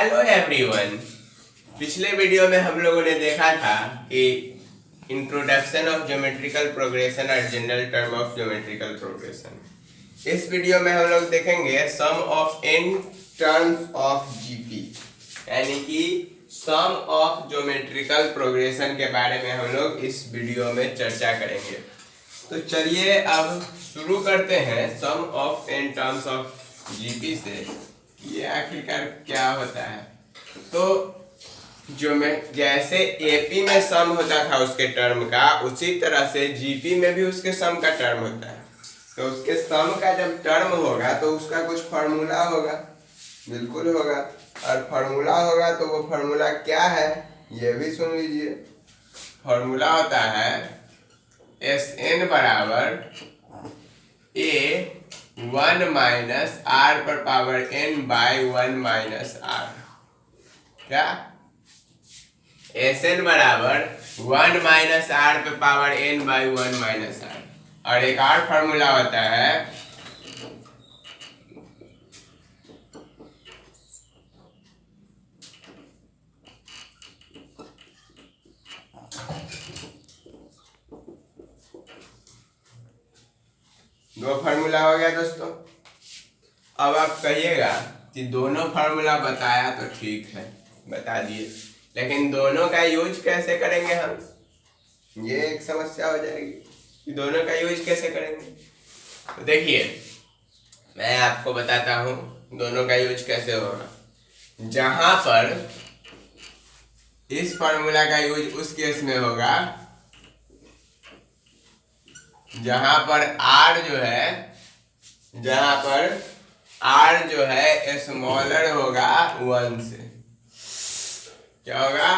Hello everyone. पिछले video में हम लोगों ने देखा था कि इंट्रोडक्शन ऑफ ज्योमेट्रिकल प्रोग्रेशन और general term of geometrical progression. इस वीडियो में हम लोग देखेंगे sum of n terms of GP, यानी कि सम ऑफ ज्योमेट्रिकल प्रोग्रेशन के बारे में हम लोग इस वीडियो में चर्चा करेंगे। तो चलिए अब शुरू करते हैं sum of n terms of GP से। ये आखिरकार क्या होता है? तो जो में जैसे एपी में सम होता था उसके टर्म का, उसी तरह से जीपी में भी उसके सम का टर्म होता है। तो उसके सम का जब टर्म होगा तो उसका कुछ फार्मूला होगा, बिल्कुल होगा। और फार्मूला होगा तो वो फार्मूला क्या है ये भी सुन लीजिए। फार्मूला होता है Sn बराबर a1 माइनस r पर power n by 1 minus r। क्या? Sn बराबर 1 माइनस r पे power n by 1 minus r। और एक और फार्मूला होता है दो फार्मूला हो गया दोस्तों। अब आप कहिएगा कि दोनों फार्मूला बताया तो ठीक है, बता दिए, लेकिन दोनों का यूज कैसे करेंगे हम? ये एक समस्या हो जाएगी कि दोनों का यूज कैसे करेंगे। तो देखिए मैं आपको बताता हूँ दोनों का यूज कैसे होगा। जहां पर इस फार्मूला का यूज उस केस में होगा जहां पर r जो है स्मॉलर होगा 1 से। क्या होगा?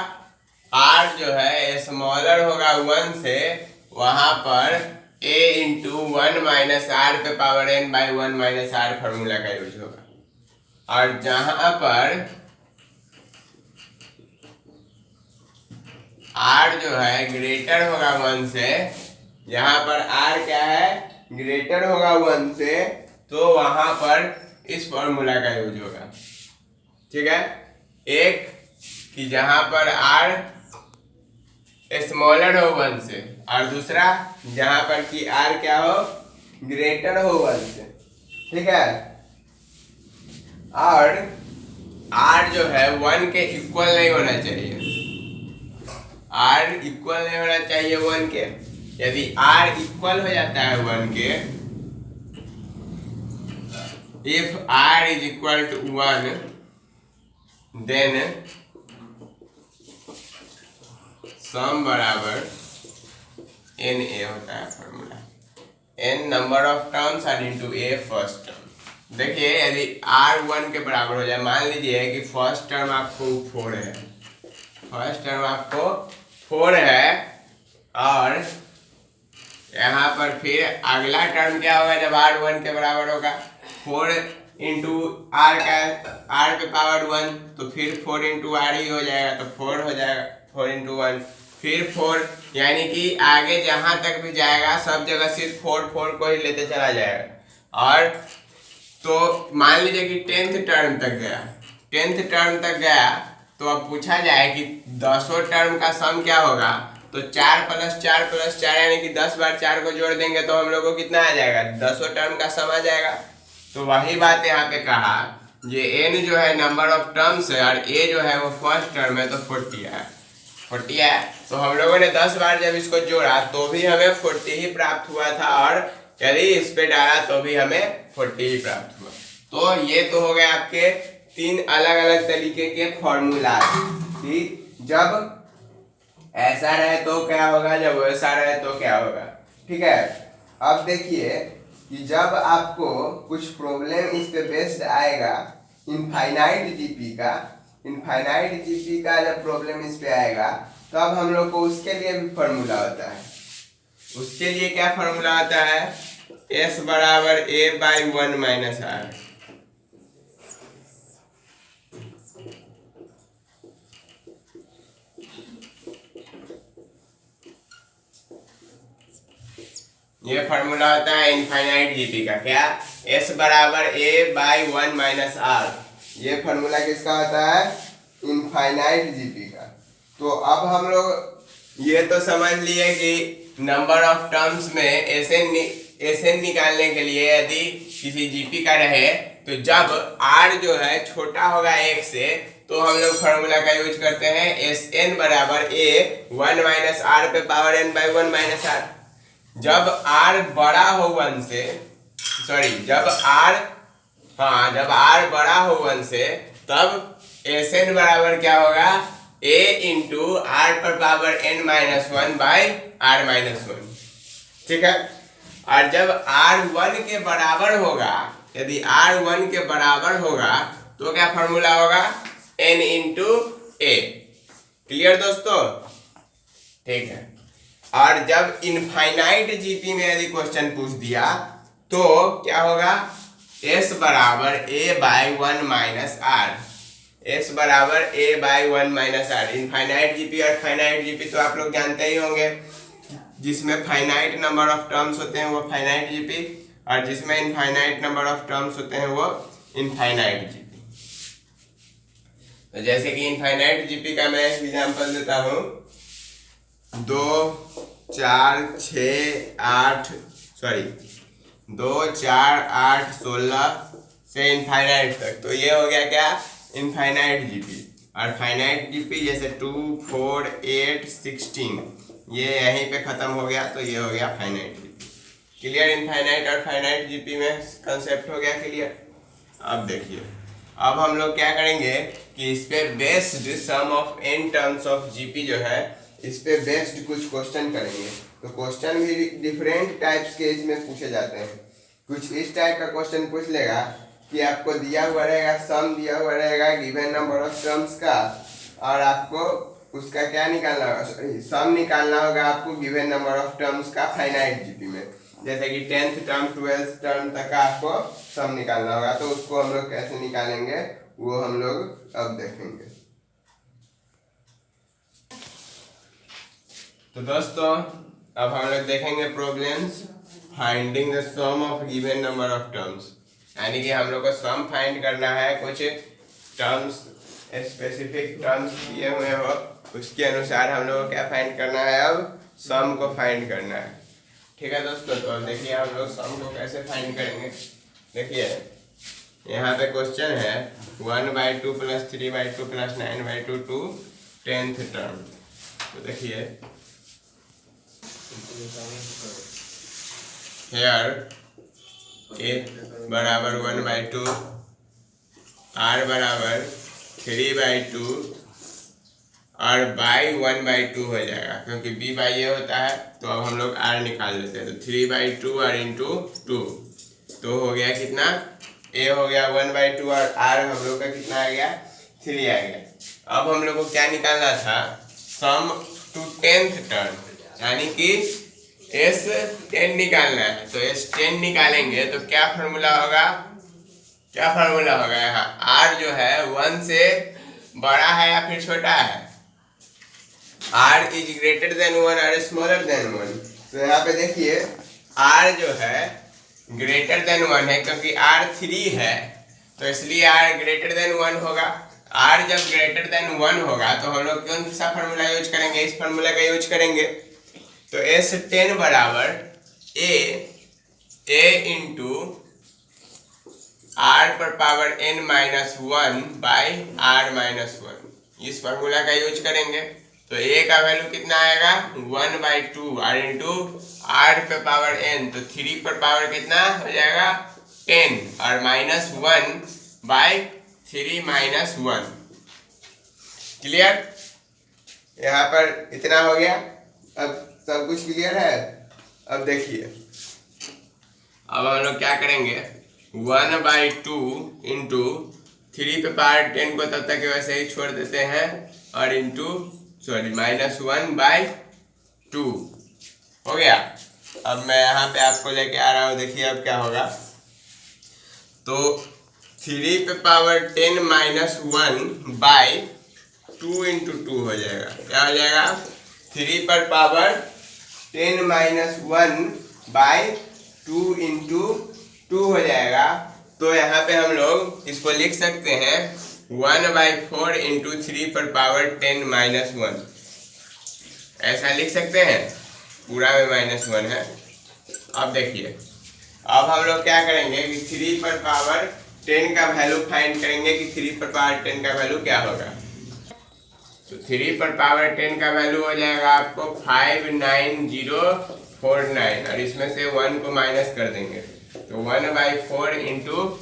r जो है स्मॉलर होगा 1 से, वहां पर a इंटू 1 माइनस आर पे power n by 1 minus r formula का यूज होगा। और जहां पर r जो है ग्रेटर होगा 1 से, यहाँ पर r क्या है? ग्रेटर होगा 1 से, तो वहां पर इस फॉर्मूला का यूज होगा। ठीक है, एक कि जहां पर r स्मॉलर हो 1 से, और दूसरा जहां पर कि r क्या हो? ग्रेटर हो 1 से। ठीक है, और r जो है 1 के इक्वल नहीं होना चाहिए। r इक्वल नहीं होना चाहिए 1 के। यदि r इक्वल हो जाता है 1 के, if r is equal to 1, then सम बराबर na होता है formula. n number of terms और इंटू a फर्स्ट टर्म। देखिए यदि r 1 के बराबर हो जाए, मान लीजिए कि फर्स्ट टर्म आपको 4 है, फर्स्ट टर्म आपको 4 है, और यहाँ पर फिर अगला टर्म क्या होगा जब r 1 के बराबर होगा? 4 इंटू आर का r पे पावर 1, तो फिर 4 इंटू आर ही हो जाएगा, तो 4 हो जाएगा, 4 इंटू 1 फिर 4, यानी कि आगे जहां तक भी जाएगा सब जगह सिर्फ 4 को ही लेते चला जाएगा। और तो मान लीजिए कि 10th टर्म तक गया, 10th टर्म तक गया, तो अब पूछा जाए कि 10वां टर्म का सम क्या होगा? तो 4 + 4 + 4 यानी कि 10 बार 4 को जोड़ देंगे तो हम लोग को कितना आ जाएगा? 10वां टर्म का सम आ जाएगा। तो वही बात यहाँ पे कहा, ये n जो है नंबर ऑफ टर्म्स है और a जो है वो फर्स्ट टर्म है, तो 40 है। तो हम लोगों ने 10 बार जब इसको जोड़ा तो भी हमें 40 ही प्राप्त हुआ था, और यदि इस पे डाला तो भी हमें 40 ही प्राप्त हुआ। तो ये तो हो गए आपके 3 अलग अलग तरीके के फॉर्मूला कि जब ऐसा रहे तो क्या होगा, जब वैसा रहे तो क्या होगा। ठीक है, अब देखिए कि जब आपको कुछ प्रॉब्लम इस पे बेस्ड आएगा इनफाइनाइट जीपी का जब प्रॉब्लम इस पे आएगा, तब हम लोग को उसके लिए भी फॉर्मूला होता है। उसके लिए क्या फॉर्मूला होता है? s बराबर a बाई 1 माइनस r। ये फार्मूला होता है इनफाइनाइट जीपी का। क्या? s बराबर a बाई 1 माइनस r। ये फार्मूला किसका होता है? इनफाइनाइट जीपी का। तो अब हम लोग ये तो समझ लिए कि नंबर ऑफ टर्म्स में एसएन निकालने के लिए यदि किसी जीपी का रहे तो जब आर जो है छोटा होगा एक से तो हम लोग फार्मूला का यूज करते हैं एस एन बराबर ए 1 माइनस आर पे power n by 1 minus r. जब आर बड़ा हो 1 से, सॉरी जब आर बड़ा हो 1 से तब एस एन बराबर क्या होगा? ए इंटू आर पर power n minus 1 by r minus 1। ठीक है। और जब आर 1 के बराबर होगा, यदि आर 1 के बराबर होगा तो क्या फार्मूला होगा? एन इंटू ए। क्लियर दोस्तों? ठीक है। और जब इनफाइनाइट जीपी में यदि क्वेश्चन पूछ दिया तो क्या होगा? एस बराबर A by 1 minus R. S बराबर A by 1 minus R. Infinite GP और फाइनाइट जीपी तो आप लोग जानते ही होंगे। जिसमें फाइनाइट नंबर ऑफ टर्म्स होते हैं वो फाइनाइट जीपी, और जिसमें इनफाइनाइट नंबर ऑफ टर्म्स होते हैं वो इनफाइनाइट जीपी। तो जैसे कि इनफाइनाइट जीपी का मैं एग्जांपल देता हूँ, 2 4 8 16 से इनफाइनाइट तक। तो ये हो गया क्या? Infinite GP. और फाइनाइट जीपी जैसे 2 4 8 16 ये यहीं पे खत्म हो गया तो ये हो गया फाइनाइट जीपी। क्लियर? इनफाइनाइट और फाइनाइट जीपी में कंसेप्ट हो गया क्लियर। अब देखिए, अब हम लोग क्या करेंगे कि इस पे based sum of n terms of GP जो है इस पे बेस्ड कुछ क्वेश्चन करेंगे। तो क्वेश्चन भी डिफरेंट टाइप्स के इसमें पूछे जाते हैं। कुछ इस टाइप का क्वेश्चन पूछ लेगा कि आपको दिया हुआ रहेगा, सम दिया हुआ रहेगा गिवन नंबर ऑफ टर्म्स का, और आपको उसका क्या निकालना होगा? सम निकालना होगा आपको गिवन नंबर ऑफ टर्म्स का फाइनाइट जीपी में। जैसे कि 10th टर्म 12th टर्म तक का आपको सम निकालना होगा। तो उसको हम लोग कैसे निकालेंगे वो हम लोग अब देखेंगे। तो दोस्तों अब हम लोग देखेंगे problems finding the sum of given number of terms. यानी कि हम लोग को सम फाइंड करना है, कुछ टर्म्स स्पेसिफिक टर्म्स दिए हुए हो उसके अनुसार हम लोग को क्या फाइंड करना है? अब सम को फाइंड करना है। ठीक है दोस्तों। तो देखिए हम लोग सम को कैसे फाइंड करेंगे। देखिए यहाँ पे क्वेश्चन है 1/2 + 3/2 + 9/2 to 10th टर्म। तो देखिए here a बराबर 1/2, r बराबर 3/2 और बाई 1/2 हो जाएगा, क्योंकि b बाई ए होता है। तो अब हम लोग r निकाल लेते हैं। तो 3/2 और इंटू 2 तो हो गया कितना? a हो गया 1/2 और r हम लोग का कितना आ गया? 3 आ गया। अब हम लोग को क्या निकालना था? सम टू 10th टर्म, यानी कि S10 निकालना है। तो S10 निकालेंगे तो क्या फार्मूला होगा? क्या फार्मूला होगा? यहाँ r जो है 1 से बड़ा है या फिर छोटा है? r इज ग्रेटर देन 1 और स्मॉलर देन 1। तो यहाँ पे देखिए r जो है ग्रेटर देन 1 है, क्योंकि r 3 है तो इसलिए r ग्रेटर देन 1 होगा। r जब ग्रेटर देन 1 होगा तो हम लोग कौन सा फार्मूला यूज करेंगे? इस फार्मूला का यूज करेंगे। तो S10 बराबर a इंटू r पर power n minus 1 by r minus 1, इस फार्मूला का यूज करेंगे। तो a का वैल्यू कितना आएगा? 1/2 और इंटू r पे पावर n, तो 3 पर पावर कितना हो जाएगा? 10 और माइनस 1 बाई 3 माइनस 1। क्लियर? यहाँ पर इतना हो गया। अब सब कुछ क्लियर है। अब देखिए अब हम लोग क्या करेंगे? 1/2 इंटू 3 पे पावर 10 को तब तक वैसे ही छोड़ देते हैं और इंटू माइनस 1/2 हो गया। अब मैं यहाँ पे आपको लेके आ रहा हूँ। देखिए अब क्या होगा। तो 3 पे पावर 10 माइनस 1/2 इंटू 2 हो जाएगा। क्या हो जाएगा? 3 पर पावर 10 माइनस 1/2 इंटू 2 हो जाएगा। तो यहाँ पे हम लोग इसको लिख सकते हैं 1/4 इंटू 3 पर पावर 10-1, ऐसा लिख सकते हैं, पूरा में -1 है। अब देखिए, अब हम लोग क्या करेंगे कि 3 पर पावर 10 का वैल्यू फाइंड करेंगे कि 3 पर पावर 10 का वैल्यू क्या होगा। तो 3 पर पावर 10 का वैल्यू हो जाएगा आपको 59049, और इसमें से 1 को माइनस कर देंगे, तो 1/4 इंटू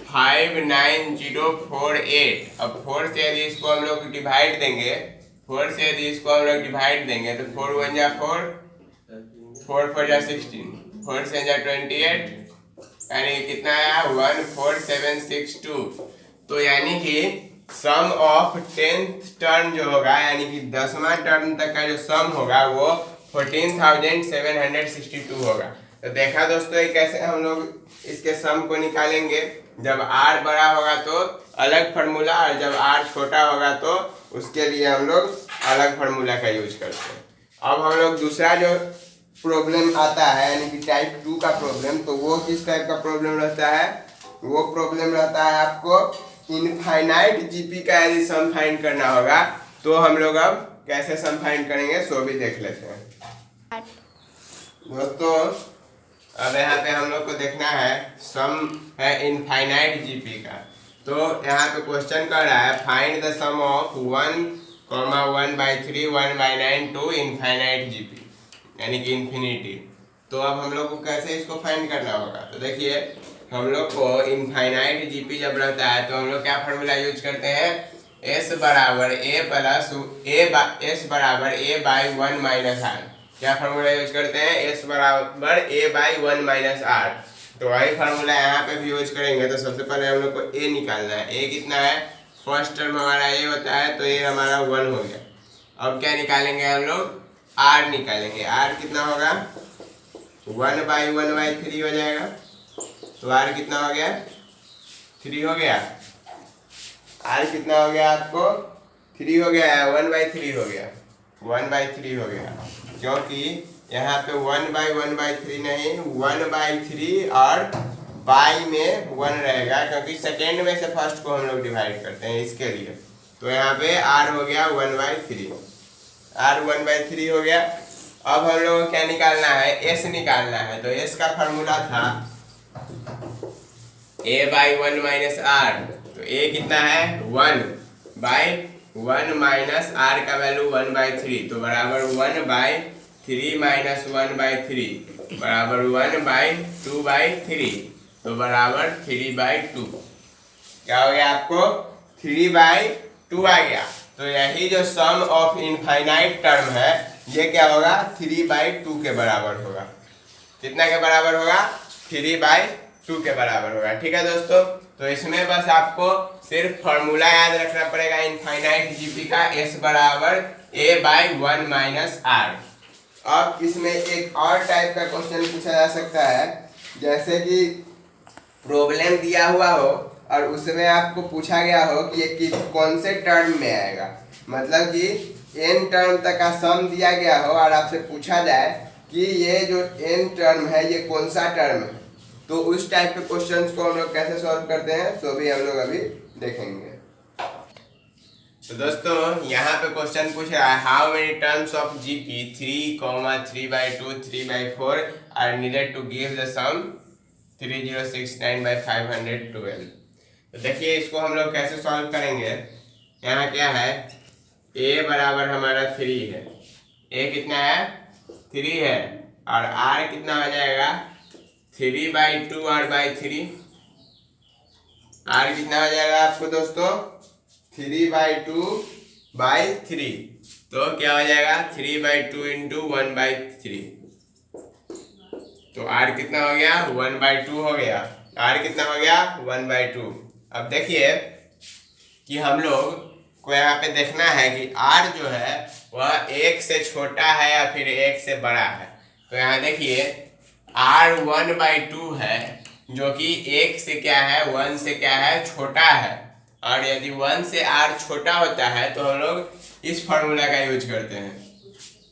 59048। अब 4 से यदि इसको हम लोग डिवाइड देंगे, 4 से यदि इसको हम लोग डिवाइड देंगे तो 4 1 जा 4, 4 4 जा 16, 4 से जा 28, यानी कितना आया 14762। तो यानी कि सम ऑफ 10th टर्म जो होगा, यानी कि 10वां टर्म तक का जो सम होगा वो 14,762 होगा। तो देखा दोस्तों कैसे हम लोग इसके सम को निकालेंगे। जब r बड़ा होगा तो अलग फार्मूला, और जब r छोटा होगा तो उसके लिए हम लोग अलग फार्मूला का यूज करते हैं। अब हम लोग दूसरा जो प्रॉब्लम आता है, यानी कि टाइप 2 का प्रॉब्लम, तो वो किस टाइप का प्रॉब्लम रहता है, वो प्रॉब्लम रहता है आपको इनफाइनाइट जीपी का यदि सम फाइंड करना होगा। तो हम लोग अब कैसे सम फाइंड करेंगे सो भी देख लेते हैं दोस्तों। अब यहाँ पे हम लोग को देखना है सम है इनफाइनाइट जीपी का। तो यहाँ पे क्वेश्चन कर रहा है find the sum of 1,1/3 1/9 to infinite GP, यानी कि इन्फिनिटी। तो अब हम लोग को कैसे इसको फाइंड करना होगा। तो देखिए, हम लोग को इनफाइनाइट जीपी जब रहता है तो हम लोग क्या फार्मूला यूज करते हैं, s बराबर a/1 - r। क्या फार्मूला यूज करते हैं, s बराबर a/1 - r। तो वही फार्मूला यहाँ पे भी यूज करेंगे। तो सबसे पहले हम लोग को a निकालना है। a कितना है, फर्स्ट टर्म हमारा a होता है, तो a हमारा 1 हो गया। अब क्या निकालेंगे हम लोग, r निकालेंगे। r कितना होगा, 1/1/3 हो जाएगा। तो r कितना हो गया, 3 हो गया। r कितना हो गया आपको, 3 हो गया, 1/3 हो गया, 1/3 हो गया। क्योंकि यहाँ पे 1/1/3 नहीं, 1/3 और बाई में 1 रहेगा, क्योंकि सेकेंड में से फर्स्ट को हम लोग डिवाइड करते हैं इसके लिए। तो यहाँ पे r हो गया 1/3, r 1/3 हो गया। अब हम लोग को क्या निकालना है, s निकालना है। तो s का फार्मूला था a/1 - r। तो a कितना है, 1/1 माइनस r का वैल्यू 1/3, तो बराबर 1/3 माइनस 1/3 बराबर 1/2/3, तो बराबर 3/2। क्या हो गया आपको, 3/2 आ गया। तो यही जो सम ऑफ इनफाइनाइट टर्म है ये क्या होगा, 3/2 के बराबर होगा। कितना के बराबर होगा, 3/2 के बराबर होगा। ठीक है दोस्तों, तो इसमें बस आपको सिर्फ फॉर्मूला याद रखना पड़ेगा इनफाइनाइट जीपी का, s बराबर a/1 - r। अब इसमें एक और टाइप का क्वेश्चन पूछा जा सकता है, जैसे कि प्रॉब्लम दिया हुआ हो और उसमें आपको पूछा गया हो कि ये कौन से टर्म में आएगा। मतलब कि n टर्म तक का सम दिया गया हो और आपसे पूछा जाए कि ये जो n टर्म है ये कौन सा टर्म है। तो उस टाइप के क्वेश्चंस को हम लोग कैसे सॉल्व करते हैं सो भी हम लोग अभी देखेंगे। तो दोस्तों यहाँ पे क्वेश्चन पूछ रहा है how many terms of GP 3,3/2 3/4 are needed to give the sum 3069/512। तो देखिए इसको हम लोग कैसे सॉल्व करेंगे। यहाँ क्या है, a बराबर हमारा 3 है, a कितना है 3 है, और r कितना हो जाएगा 3/2 r/3। r कितना हो जाएगा आपको दोस्तों 3/2/3। तो क्या हो जाएगा 3/2 इंटू 1/3। तो r कितना हो गया 1/2 हो गया, r कितना हो गया 1/2। अब देखिए कि हम लोग को यहाँ पे देखना है कि r जो है वह 1 से छोटा है या फिर 1 से बड़ा है। तो यहाँ देखिए r 1/2 है, जो कि 1 से क्या है 1 से क्या है छोटा है, और यदि 1 से r छोटा होता है तो हम लोग इस फार्मूला का यूज करते हैं,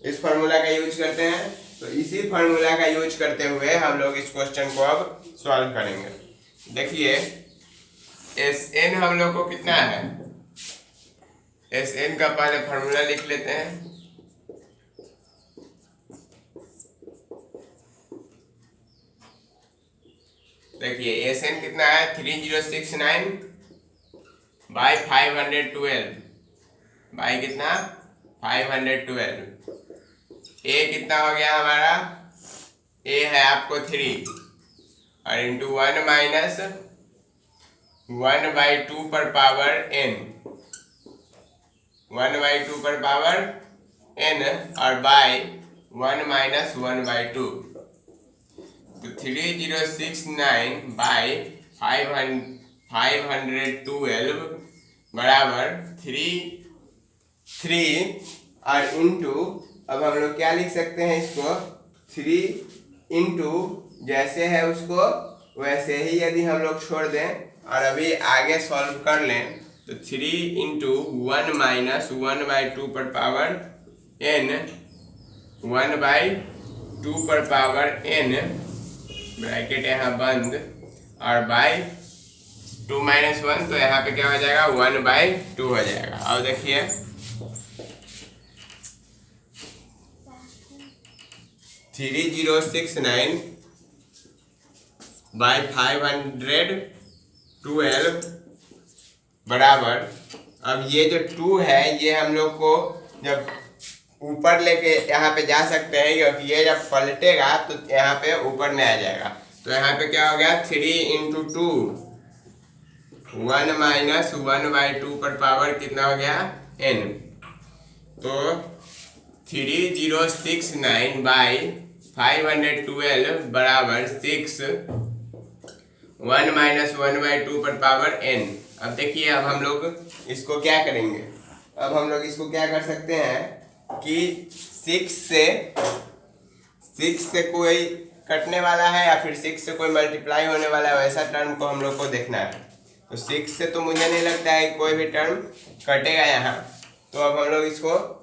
इस फार्मूला का यूज करते हैं। तो इसी फार्मूला का यूज करते हुए हम लोग इस क्वेश्चन को अब सॉल्व करेंगे। देखिए एस एन हम लोग को कितना है, एस एन का पहले फॉर्मूला लिख लेते हैं। देखिए एस एन कितना है 3069 बाई 512 बाई कितना 512। ए कितना हो गया हमारा, ए है आपको 3 और इंटू 1 माइनस 1/2 पर पावर n, 1/2 पर पावर n और बाई 1 माइनस 1/2। तो 3069 बाई 512 बराबर 3 और इंटू, अब हम लोग क्या लिख सकते हैं इसको, 3 इंटू जैसे है उसको वैसे ही यदि हम लोग छोड़ दें और अभी आगे सॉल्व कर लें तो 3 इंटू 1 माइनस 1/2 पर पावर n, 1/2 पर पावर n, ब्रैकेट यहाँ बंद, और बाई 2 माइनस 1, तो यहाँ पे क्या हो जाएगा 1/2 हो जाएगा। और देखिए 3069 बाई 512 बराबर, अब ये जो 2 है ये हम लोग को जब ऊपर लेके यहाँ पे जा सकते हैं, क्योंकि ये जब पलटेगा तो यहाँ पे ऊपर में आ जाएगा। तो यहाँ पे क्या हो गया 3 इंटू 2, 1 माइनस 1/2 पर पावर कितना हो गया n। तो 3069 बाई 512 बराबर 6, 1 माइनस 1/2 पर पावर n। अब देखिए अब हम लोग इसको क्या करेंगे, अब हम लोग इसको क्या कर सकते हैं कि 6 से कोई कटने वाला है या फिर 6 से कोई मल्टीप्लाई होने वाला है, वैसा टर्म को हम लोग को देखना है। तो 6 से तो मुझे नहीं लगता है कोई भी टर्म कटेगा यहाँ। तो अब हम लोग इसको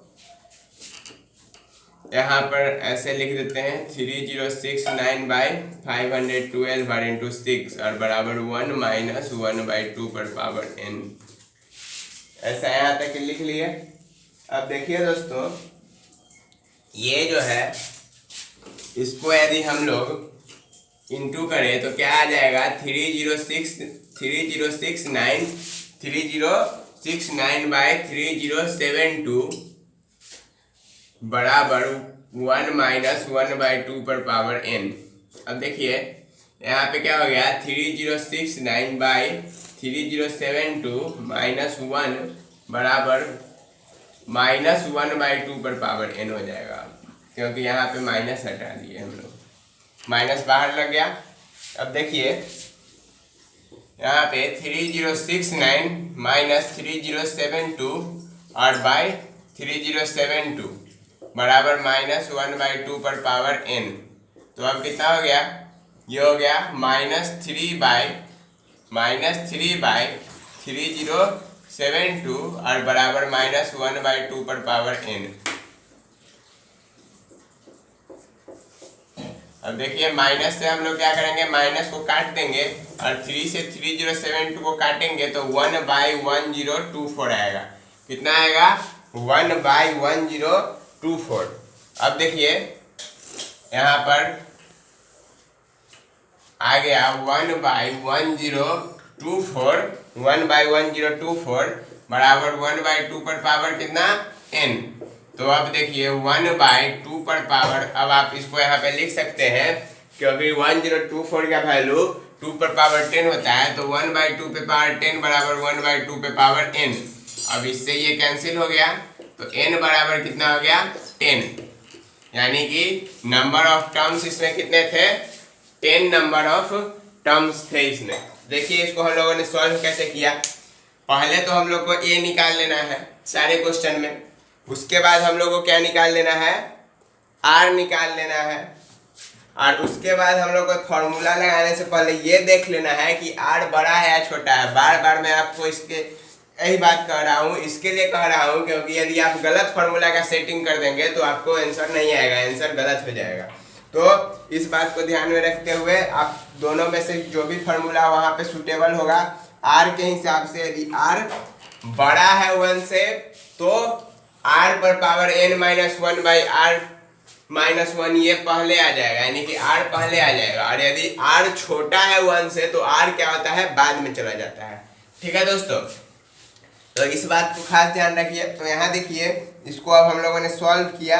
यहाँ पर ऐसे लिख देते हैं 3069 बाई 512 और इंटू 6 और बराबर 1 माइनस 1/2 पर पावर n। ऐसा यहाँ तक लिख लिए। अब देखिए दोस्तों, ये जो है इसको यदि हम लोग इंटू करें तो क्या आ जाएगा 3069 बाई 3072 बराबर 1 माइनस 1/2 पर पावर n। अब देखिए यहाँ पे क्या हो गया 3069 बाई 3072 माइनस 1 बराबर माइनस 1/2 पर पावर n हो जाएगा, क्योंकि यहाँ पे माइनस हटा दिए हम लोग, माइनस बाहर लग गया। अब देखिए यहाँ पे 3069 माइनस 3072 और बाई 3072 बराबर माइनस 1/2 पर पावर n। तो अब कितना हो गया, ये हो गया -3 बाई 3072 और बराबर माइनस 1/2 पर पावर n। अब देखिए माइनस से हम लोग क्या करेंगे, माइनस को काट देंगे और 3 से 3072 को काटेंगे तो 1/1024 आएगा। कितना आएगा 1/1024। अब देखिए यहाँ पर आ गया 1/1024 बराबर 1/2 पर पावर कितना n। तो अब देखिए 1/2 पर पावर, अब आप इसको यहाँ पे लिख सकते हैं क्योंकि 1024 का वैल्यू 2 पर पावर 10 होता है, तो 1/2 पे पावर 10 बराबर 1/2 पे पावर n। अब इससे ये कैंसिल हो गया तो n बराबर कितना हो गया 10, यानी कि नंबर ऑफ टर्म्स इसमें कितने थे 10 नंबर ऑफ टर्म्स थे इसमें। देखिए इसको हम लोगों ने सॉल्व कैसे किया, पहले तो हम लोग को a निकाल लेना है सारे क्वेश्चन में, उसके बाद हम लोग को क्या निकाल लेना है r निकाल लेना है, और उसके बाद हम लोग को फॉर्मूला लगाने से पहले ये देख लेना है कि r बड़ा है या छोटा है। बार बार मैं आपको इसके यही बात कह रहा हूँ, इसके लिए कह रहा हूँ क्योंकि यदि आप गलत फार्मूला का सेटिंग कर देंगे तो आपको आंसर नहीं आएगा, आंसर गलत हो जाएगा। तो इस बात को ध्यान में रखते हुए आप दोनों में से जो भी फार्मूला वहाँ पे सूटेबल होगा आर के हिसाब से यदि आर बड़ा है 1 से तो आर पर power n minus 1 by r minus 1 ये पहले आ जाएगा, यानी कि आर पहले आ जाएगा। और यदि आर छोटा है 1 से तो आर क्या होता है, बाद में चला जाता है। ठीक है दोस्तों, तो इस बात को खास ध्यान रखिए। तो यहाँ देखिए, इसको अब हम लोगों ने सॉल्व किया।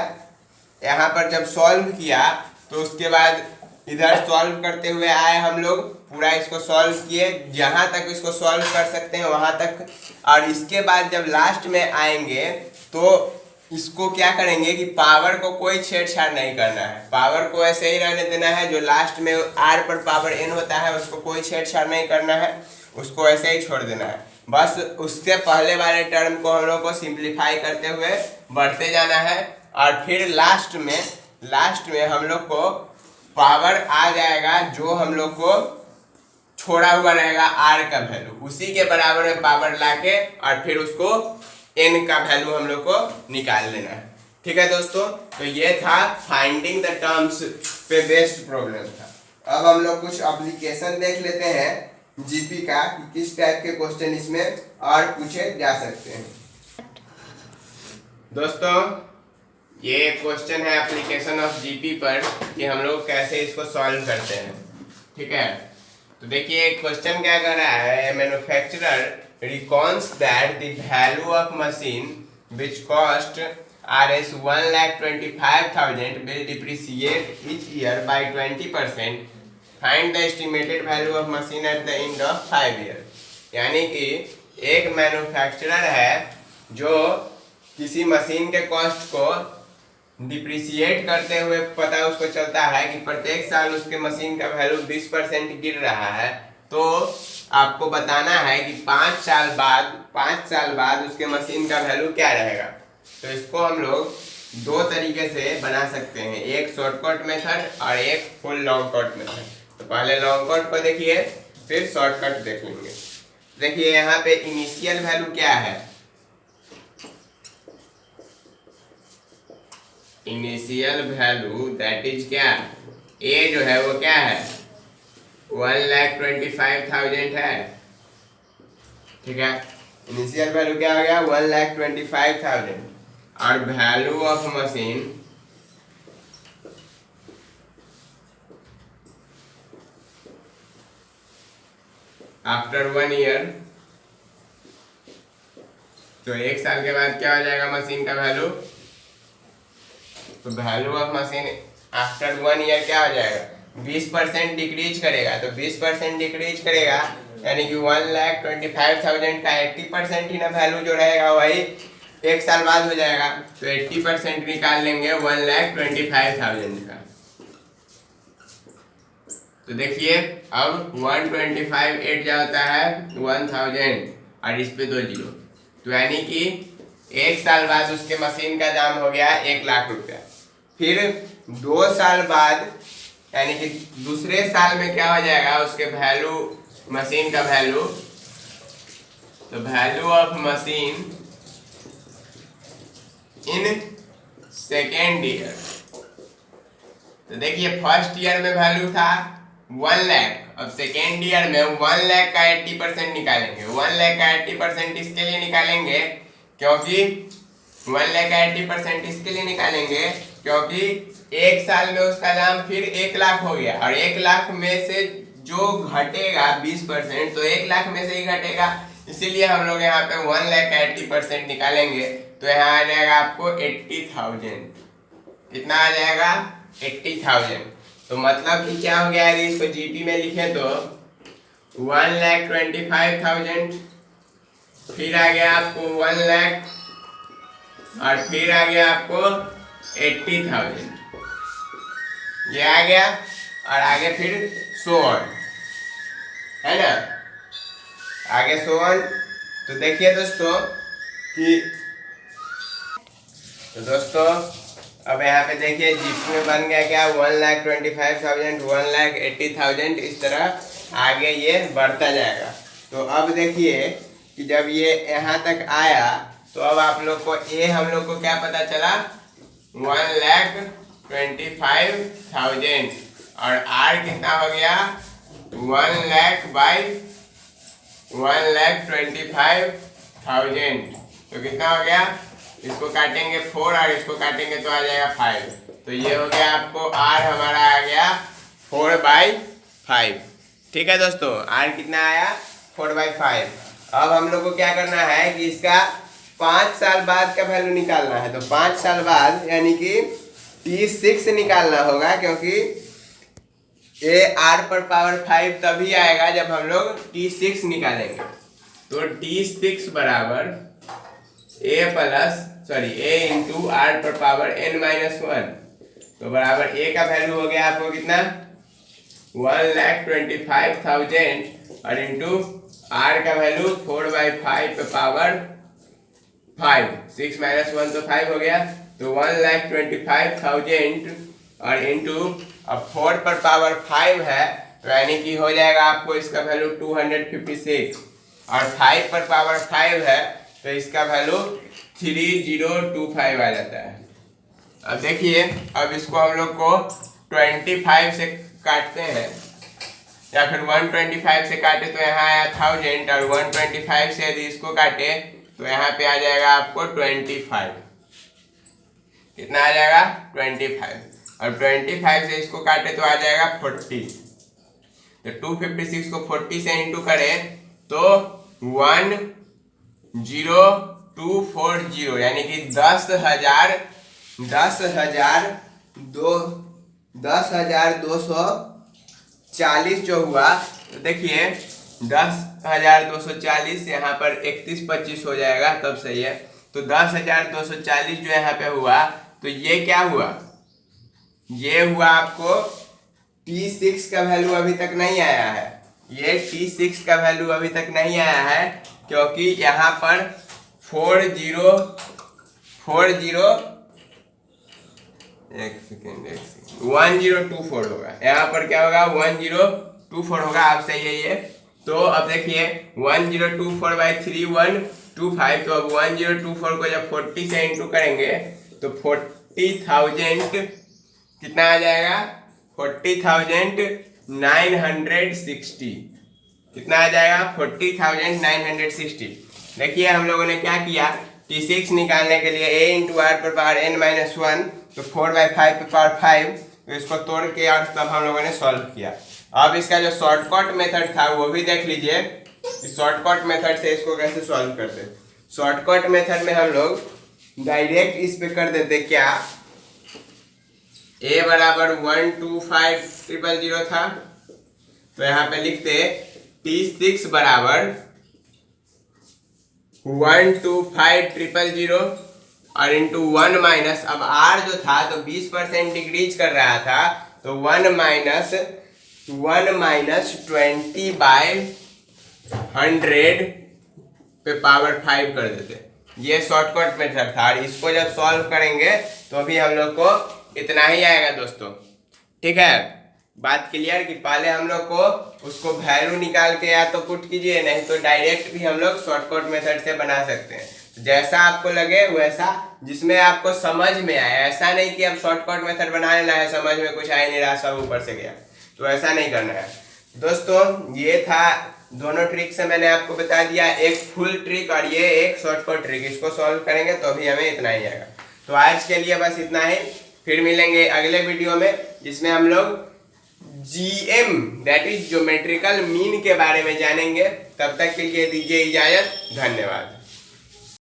यहाँ पर जब सॉल्व किया तो उसके बाद इधर सॉल्व करते हुए आए हम लोग, पूरा इसको सॉल्व किए, जहाँ तक इसको सॉल्व कर सकते हैं वहाँ तक। और इसके बाद जब लास्ट में आएंगे तो इसको क्या करेंगे कि पावर को कोई छेड़छाड़ नहीं करना है, पावर को ऐसे ही रहने देना है। जो लास्ट में आर पर पावर n होता है उसको कोई छेड़छाड़ नहीं करना है, उसको ऐसे ही छोड़ देना है। बस उसके पहले वाले टर्म को हम लोग को सिंप्लीफाई करते हुए बढ़ते जाना है। और फिर लास्ट में हम लोग को पावर आ जाएगा जो हम लोग को छोड़ा हुआ रहेगा आर का वैल्यू, उसी के बराबर में पावर लाके और फिर उसको n का वैल्यू हम लोग को निकाल लेना है। ठीक है दोस्तों, तो ये था फाइंडिंग द टर्म्स पे बेस्ड प्रॉब्लम था। अब हम लोग कुछ एप्लीकेशन देख लेते हैं जीपी का, कि किस टाइप के क्वेश्चन इसमें और पूछे जा सकते हैं। दोस्तों ये क्वेश्चन है एप्लीकेशन ऑफ जीपी पर, कि हम लोग कैसे इसको सॉल्व करते हैं। ठीक है, तो देखिए क्वेश्चन क्या कर रहा है, manufacturer reckons that the value of machine which cost Rs 1,25,000 will depreciate each year by 20%. Find the estimated value of machine at the end of 5 years. यानी कि एक मैन्युफैक्चरर है जो किसी मशीन के कॉस्ट को डिप्रिसिएट करते हुए पता उसको चलता है कि प्रत्येक साल उसके मशीन का वैल्यू 20% गिर रहा है। तो आपको बताना है कि 5 साल बाद उसके मशीन का वैल्यू क्या रहेगा। तो इसको हम लोग दो तरीके से बना सकते हैं, एक शॉर्टकट मेथड और एक फुल लॉन्ग कट मेथड। तो पहले लॉन्ग कट को देखिए, फिर शॉर्टकट देख लेंगे। देखिए यहाँ पे इनिशियल वैल्यू क्या है, इनिशियल वैल्यू दैट इज क्या, ए जो है वो क्या है 1,25,000 है। ठीक है, इनिशियल वैल्यू क्या हो गया 1,25,000। और value of machine after 1 year, तो 1 साल के बाद क्या हो जाएगा मशीन का वैल्यू, तो value of machine after 1 year क्या हो जाएगा 20% डिक्रीज करेगा। तो 20% डिक्रीज करेगा यानी कि 1,25,000 का 80% ही ना वैल्यू जो रहेगा वही 1 साल बाद हो जाएगा। तो 80% निकाल लेंगे 1,25,000 का। तो देखिए अब 125 8 जाता है 1000 और इस पे 2 जीरो, तो यानी कि 1 साल बाद उसके मशीन का दाम हो गया 1 लाख रुपया। फिर 2 साल बाद यानी कि दूसरे साल में क्या हो जाएगा उसके वैल्यू, मशीन का वैल्यू, तो value of machine in second year. तो देखिए फर्स्ट ईयर में वैल्यू था 1 लाख, अब सेकेंड ईयर में 1 लाख का 80% निकालेंगे। 1 लाख का 80% इसके लिए निकालेंगे क्योंकि 1 लाख का 80% इसके लिए निकालेंगे क्योंकि 1 साल में उसका दाम फिर 1 लाख हो गया, और 1 लाख में से जो घटेगा 20%, तो 1 लाख में से ही घटेगा, इसीलिए हम लोग यहाँ पे 1 लाख का 80% निकालेंगे। तो यहाँ आ जाएगा आपको 80,000। कितना आ जाएगा 80,000। तो मतलब कि क्या हो गया, यदि इसको जीपी में लिखे तो 1,25,000, फिर आ गया आपको 1 लाख, और फिर आ गया आपको 80,000, ये आ गया, और आगे फिर 100 है ना, आगे 100। तो देखिए दोस्तों कि तो दोस्तों अब यहाँ पे देखिए जीपी में बन गया क्या 1,25,000, 1,80,000, इस तरह आगे ये बढ़ता जाएगा। तो अब देखिए कि जब ये यहाँ तक आया तो अब आप लोग को ए हम लोग को क्या पता चला 1,25,000, और आर कितना हो गया 1 लाख बाई 1,25,000। तो कितना हो गया, इसको काटेंगे 4 और इसको काटेंगे तो आ जाएगा 5। तो ये हो गया आपको R हमारा आ गया 4/5। ठीक है दोस्तों, R कितना आया 4/5। अब हम लोग को क्या करना है कि इसका 5 साल बाद का वैल्यू निकालना है। तो 5 साल बाद यानी कि T6 निकालना होगा, क्योंकि ये R पर पावर 5 तभी आएगा जब हम लोग T6 निकालेंगे। तो T6 बराबर A इंटू R पर पावर n-1। तो बराबर A का वैल्यू हो गया आपको कितना 1,25,000 और इंटू R का वैल्यू 4/5 पे पावर 5। 6 - 1 तो 5 हो गया। तो 1,25,000 और इंटू अब 4 पर पावर 5 है, तो यानी कि हो जाएगा आपको इसका वैल्यू 256 और 5 पर पावर 5 है तो इसका वैल्यू 3025 आ जाता है। अब देखिए, अब इसको हम लोग को 25 से काटते हैं या फिर 125 से काटे तो यहाँ आया 1000 और 125 से यदि इसको काटे तो यहाँ पे आ जाएगा आपको 25। कितना आ जाएगा 25 और 25 से इसको काटे तो आ जाएगा 40। तो 256 को 40 से इंटू करें तो 10240 यानी कि 10,240 जो हुआ। तो देखिए 10,240 यहाँ पर 3125 हो जाएगा, तब सही है। तो 10,240 जो यहाँ पे हुआ, तो ये क्या हुआ, ये हुआ आपको T6 का वैल्यू अभी तक नहीं आया है। ये T6 का वैल्यू अभी तक नहीं आया है क्योंकि यहाँ पर 1024 होगा। यहाँ पर क्या होगा 1024 होगा। आप सही है ये। तो अब देखिए 1024/3 125। तो अब 1024 को जब 40 से इंटू करेंगे तो 40,000 कितना आ जाएगा 40,960। कितना आ जाएगा 40,960। देखिए हम लोगों ने क्या किया, T6 निकालने के लिए A इंटू R पर पावर n-1 तो 4/5 पे पावर 5, तो इसको तोड़ के और तब हम लोगों ने सॉल्व किया। अब इसका जो शॉर्टकट मेथड था वो भी देख लीजिए, शॉर्टकट मेथड से इसको कैसे सॉल्व करते। शॉर्टकट मेथड में हम लोग डायरेक्ट इस पे कर देते क्या, A बराबर 125,000 था, तो यहाँ पे लिखते T6 बराबर 125,000 और इंटू 1 माइनस, अब R जो था तो 20% डिक्रीज कर रहा था, तो 1 माइनस 20/100 पे पावर 5 कर देते। ये शॉर्टकट मेथड था और इसको जब सॉल्व करेंगे तो अभी हम लोग को इतना ही आएगा दोस्तों। ठीक है, बात क्लियर कि पहले हम लोग को उसको वैल्यू निकाल के या तो पुट कीजिए, नहीं तो डायरेक्ट भी हम लोग शॉर्टकट मेथड से बना सकते हैं। जैसा आपको लगे वैसा, जिसमें आपको समझ में आए। ऐसा नहीं कि अब शॉर्टकट मेथड बना लेना है, समझ में कुछ आ ही नहीं रहा, सब ऊपर से गया, तो ऐसा नहीं करना है दोस्तों। ये था दोनों ट्रिक से मैंने आपको बता दिया, एक फुल ट्रिक और ये एक शॉर्टकट ट्रिक। इसको सॉल्व करेंगे तो अभी हमें इतना ही आएगा। तो आज के लिए बस इतना ही, फिर मिलेंगे अगले वीडियो में जिसमें हम लोग GM that is geometrical mean के बारे में जानेंगे। तब तक के लिए दीजिए इजाजत, धन्यवाद।